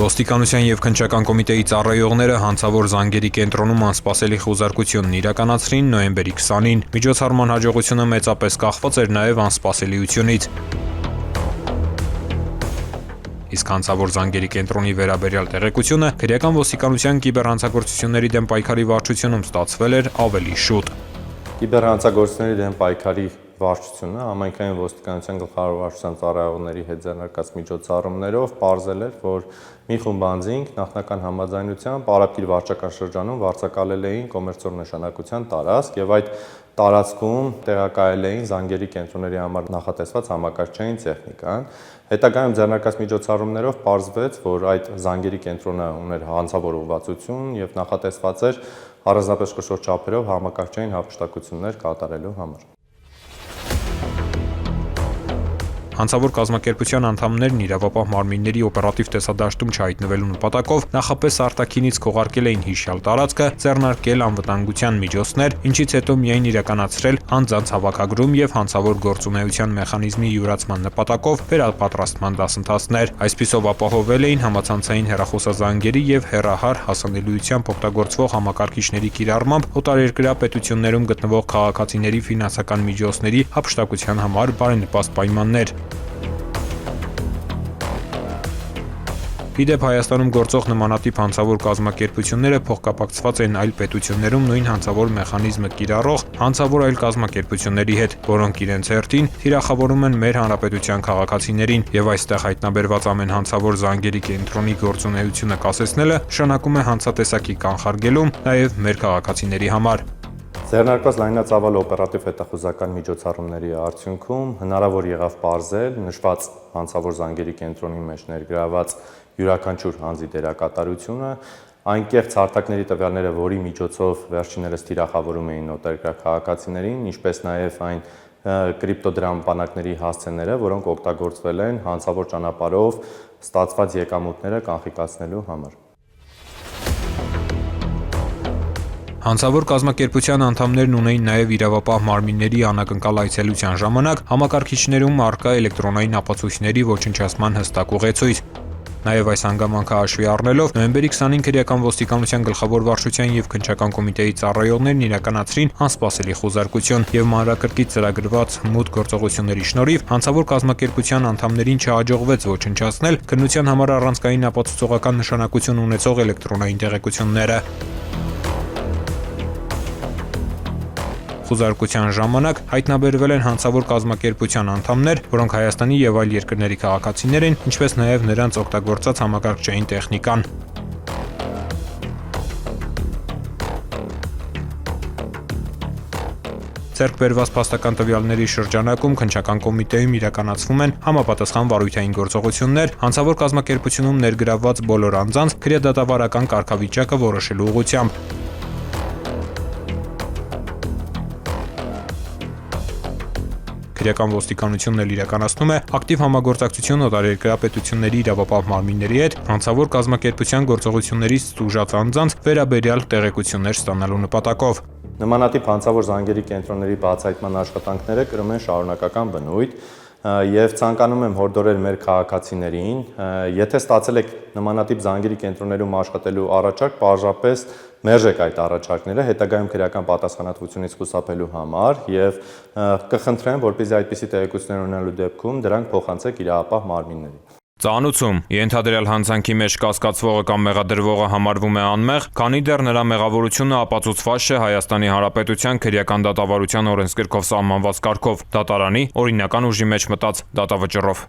Ոստիկանության և քննչական կոմիտեի ծառայողները հանցավոր զանգերի կենտրոնում անսպասելի խուզարկությունն իրականացրին նոյեմբերի 20-ին։ Միջոցառման հաջողությունը մեծապես կախված էր նաև անսպասելիությունից։ Իսկ հանցավոր զանգերի կենտրոնի վերաբերյալ տեղեկությունը քրեական ոստիկանության կիբեռհանցագործությունների դեմ պայքարի վարչությունում ստացվել էր ավելի շուտ։ Կիբեռհանցագործությունների դեմ պայքարի վարչությունը համայնքային ոստիկանության գլխավոր վարչության ծառայողների հետ ձեռնարկած միջոցառումներով պարզել էր, որ մի խումբ անձինք նախնական համաձայնությամբ Արաբկիր վարչական շրջանում վարձակալել էին կոմերցիոն նշանակության տարածք եւ այդ տարածքում տեղակայել էին զանգերի կենտրոնների համար նախատեսված համակարգչային տեխնիկան։ Հետագայում ձեռնարկած միջոցառումներով պարզվեց, որ այդ զանգերի կենտրոնը ուներ հանցավոր ուղղվածություն եւ նախատեսված էր առանձնապես խոշոր չափերով համակարգչային հափշտակություններ կատարելու համար։ Հանցավոր կազմակերպության անդամներն իրավապահ մարմինների օպերատիվ տեսադաշտում չհայտնվելու նպատակով նախապես արտաքինից քողարկել էին հիշյալ տարածքը, ձեռնարկել անվտանգության միջոցներ, ինչից հետո միայն իրականացրել անձանց հավաքագրում եւ հանցավոր գործունեության մեխանիզմի յուրացման նպատակով վերապատրաստման դասընթացներ։ Այսպիսով ապահովել էին համացանցային հեռախոսազանգերի եւ հեռահար հասանելիությամբ օգտագործվող համակարգիչների կիրառմամբ օտարերկրյա պետություններում գտնվող քաղաքացիների ֆինանսական միջոցների հափշտակության համար բարենպաստ պայմաններ։ Իդեպ Հայաստանում գործող նմանատիպ հանցավոր կազմակերպությունները փոխկապակցված են այլ պետություններում նույն հանցավոր մեխանիզմը կիրառող հանցավոր այլ կազմակերպությունների հետ, որոնք իրենց հերթին թիրախավորում են մեր հանրապետության քաղաքացիներին, եւ այստեղ հայտնաբերված ամեն հանցավոր զանգերի կենտրոնի գործունեությունը կասեցնելը նշանակում է հանցատեսակի կանխարգելում նաեւ մեր քաղաքացիների համար։ Ձեռնարկված լայնածավալ օպերատիվ հետախուզական միջոցառումների արդյունքում հնարավոր եղավ պարզել նշված հանցավոր զանգերի կենտրոնի մեջ ներգրաված յուրաքանչյուր անձի դերակատարությունը, այն կեղծ հարթակների տվյալները, որի միջոցով վերջիններս թիրախավորում էին օտարերկրյա քաղաքացիներին, ինչպես նաև այն կրիպտոդրամ բանակների հասցեները, որոնք օգտագործվել են հանցավոր ճանապարհով ստացված եկամուտները կանխիկացնելու համար։ Հանցավոր կազմակերպության անդամներն ունեին նաև իրավապահ մարմինների անակնկալ այցելության ժամանակ համակարգիչներում առկա էլեկտրոնային ապացույցների ոչնչացման հստակ ուղեցույց։ Նաև այս հանգամանքը հաշվի առնելով նոյեմբերի 20-ին քրեական ոստիկանության գլխավոր վարչության եւ քննչական կոմիտեի ծառայողներն իրականացրին անսպասելի խուզարկություն եւ մանրակրկիտ ծրագրված մուտք գործողությունների շնորհիվ հանցավոր կազմակերպության անդամներին չհաջողվեց ոչնչացնել քննության համար առանցքային ապացուցողական նշանակություն ունեցող էլեկտրոնային տեղեկությունները։ Խուզարկության ժամանակ հայտնաբերվել են հանցավոր կազմակերպության անդամներ, որոնք Հայաստանի եւ այլ երկրների քաղաքացիներ են, ինչպես նաեւ նրանց օգտագործած համակարգչային տեխնիկան։ Ձեռք բերված փաստական տվյալների շրջանակում քննչական կոմիտեում իրականացվում են համապատասխան վարույթային գործողություններ հանցավոր կազմակերպությունում ներգրավված բոլոր անձանց քրեադատավարական կարգավիճակը որոշելու ուղղությամբ։ Քրեական ոստիկանությունն էլ իրականացնում է ակտիվ համագործակցություն օտարերկրյա պետությունների իրավապահ մարմինների հետ հանցավոր կազմակերպության գործողություններից տուժած անձանց վերաբերյալ տեղեկություններ ստանալու նպատակով։ Նմանատիպ հանցավոր զանգերի կենտրոնների բացահայտման աշխատանքները կրում են շարունակական բնույթ եւ ցանկանում եմ հորդորել մեր քաղաքացիներին, եթե ստացել եք նմանատիպ զանգերի կենտրոններում աշխատելու առաջարկ, պարզապես մերժեք այդ առաջարկները հետագայում քրեական պատասխանատվությունից խուսափելու համար եւ կխնդրեմ, որպեսզի այդպիսի տեղեկություններ ունենալու դեպքում դրանք փոխանցեք իրավապահ մարմիններին։ Ծանուցում ենթադրյալ հանցանքի մեջ կասկածվողը կամ մեղադրվողը համարվում է անմեղ, քանի դեռ նրա մեղավորությունը ապացուցված չէ Հայաստանի Հանրապետության քրեական դատավարության օրենսգրքով սահմանված կարգով, դատարանի օրինական ուժի մեջ մտած դատավճռով։